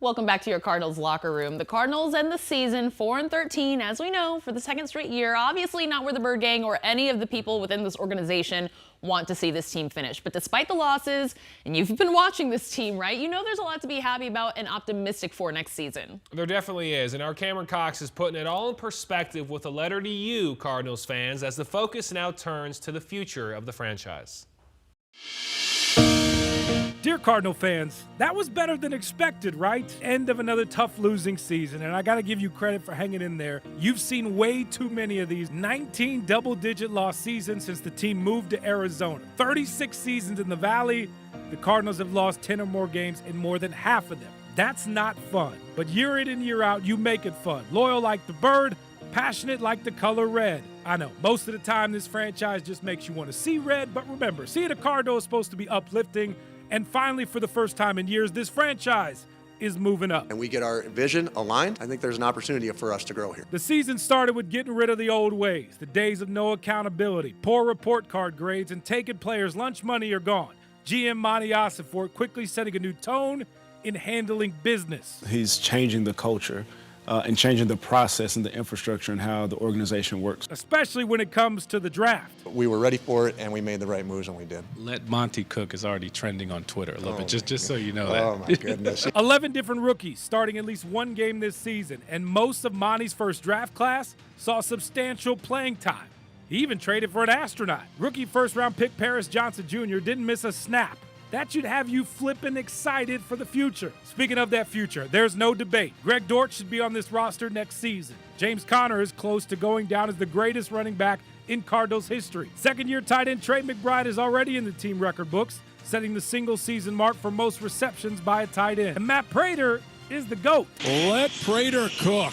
Welcome back to your Cardinals locker room. The Cardinals end the season 4-13, as we know, for the second straight year. Obviously not where the Bird Gang or any of the people within this organization want to see this team finish. But despite the losses, and you've been watching this team, right? You know there's a lot to be happy about and optimistic for next season. There definitely is, and our Cameron Cox is putting it all in perspective with a letter to you, Cardinals fans, as the focus now turns to the future of the franchise. Dear Cardinal fans, that was better than expected, right? End of another tough losing season, and I gotta give you credit for hanging in there. You've seen way too many of these 19 double-digit loss seasons since the team moved to Arizona. 36 seasons in the Valley, the Cardinals have lost 10 or more games in more than half of them. That's not fun, but year in and year out, you make it fun. Loyal like the Bird, passionate like the color red. I know, most of the time this franchise just makes you want to see red, but remember, seeing a Cardinal is supposed to be uplifting. And finally, for the first time in years, this franchise is moving up. And we get our vision aligned, I think there's an opportunity for us to grow here. The season started with getting rid of the old ways. The days of no accountability, poor report card grades, and taking players' lunch money are gone. GM Monty Ossenfort quickly setting a new tone in handling business. He's changing the culture and changing the process and the infrastructure and how the organization works. Especially when it comes to the draft. We were ready for it, and we made the right moves, and we did. Let Monty cook is already trending on Twitter a little bit, just so you know that. Oh, my goodness. 11 different rookies starting at least one game this season, and most of Monty's first draft class saw substantial playing time. He even traded for an astronaut. Rookie first-round pick Paris Johnson Jr. didn't miss a snap. That should have you flippin' excited for the future. Speaking of that future, there's no debate. Greg Dortch should be on this roster next season. James Conner is close to going down as the greatest running back in Cardinals history. Second-year tight end Trey McBride is already in the team record books, setting the single-season mark for most receptions by a tight end. And Matt Prater is the GOAT. Let Prater cook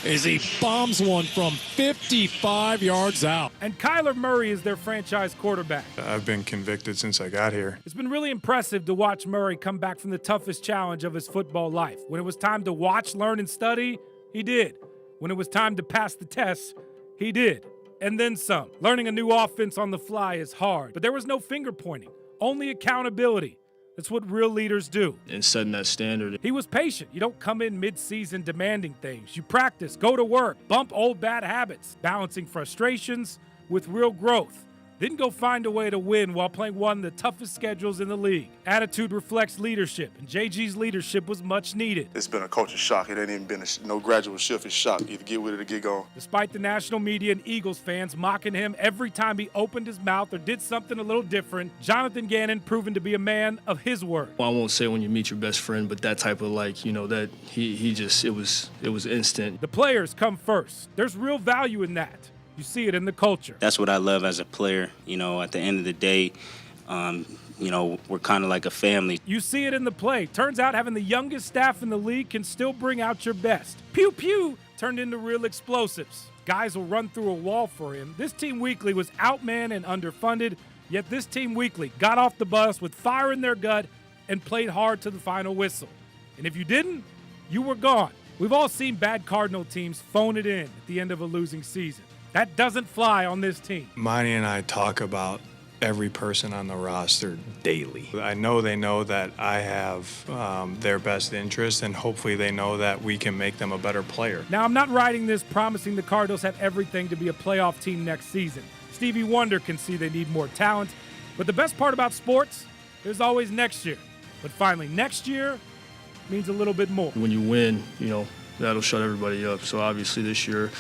as he bombs one from 55 yards out. And Kyler Murray is their franchise quarterback. I've been convicted since I got here. It's been really impressive to watch Murray come back from the toughest challenge of his football life. When it was time to watch, learn, and study, he did. When it was time to pass the tests, he did. And then some. Learning a new offense on the fly is hard, but there was no finger pointing, only accountability. That's what real leaders do. And setting that standard. He was patient. You don't come in mid-season demanding things. You practice, go to work, bump old bad habits, balancing frustrations with real growth. Then go find a way to win while playing one of the toughest schedules in the league. Attitude reflects leadership, and JG's leadership was much needed. It's been a culture shock. It ain't even been no gradual shift. It's shock. Either get with it or get gone. Despite the national media and Eagles fans mocking him every time he opened his mouth or did something a little different, Jonathan Gannon proven to be a man of his word. Well, I won't say when you meet your best friend, but that type of that he just, it was instant. The players come first. There's real value in that. You see it in the culture. That's what I love as a player. At the end of the day, we're kind of like a family. You see it in the play. Turns out having the youngest staff in the league can still bring out your best. Pew pew turned into real explosives. Guys will run through a wall for him. This team weekly was outmanned and underfunded, yet this team weekly got off the bus with fire in their gut and played hard to the final whistle. And if you didn't, you were gone. We've all seen bad Cardinal teams phone it in at the end of a losing season. That doesn't fly on this team. Monty and I talk about every person on the roster daily. I know they know that I have their best interest, and hopefully they know that we can make them a better player. Now, I'm not writing this promising the Cardinals have everything to be a playoff team next season. Stevie Wonder can see they need more talent. But the best part about sports, there's always next year. But finally, next year means a little bit more. When you win, that'll shut everybody up. So obviously this year,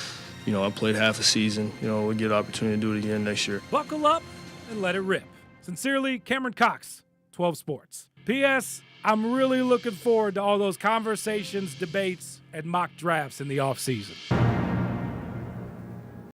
I played half a season. We'll get an opportunity to do it again next year. Buckle up and let it rip. Sincerely, Cameron Cox, 12 Sports. P.S. I'm really looking forward to all those conversations, debates, and mock drafts in the offseason.